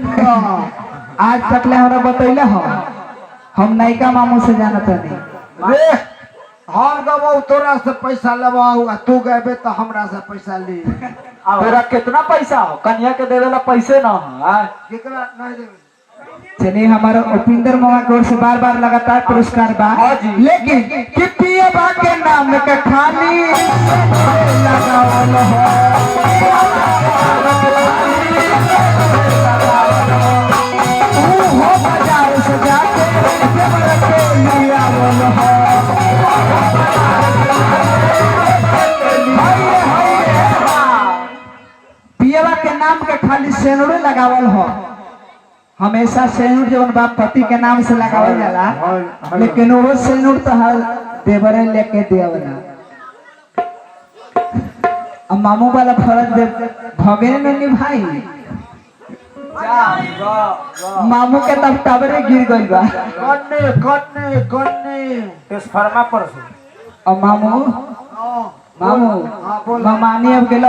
आज तक ले हमरा बतैले हो हम नैका मामू से जानत नहीं रे हम गवाऊ तोरा से पैसा लबाऊ आ तू गबे तो हमरा से पैसा ली। तेरा कितना पैसा हो कन्या के देवेला पैसे ना हो केकरा नहीं देबे। चलिए हमारा उपिंदर मामा की ओर से बार बार लगातार पुरस्कार बा लेकिन कि पियबा के नाम के खाली लगावल हो बाजार से जाके देवर के लियावल हो पियबा के नाम के खाली सेनुरे लगावल हो। हमेशा सेनुर जवन बाप पति के नाम से लगावल जाला लेकिन वो सेनुर तो हर देवरे लेके देवला। अब मामू वाला फर्ज दे भगेने में निभाई मामू के तब टबरे गिर गई बा कन्ने कन्ने कन्ने ट्रांसफार्मर पर अब मामू हां बोल मामानी अब गेला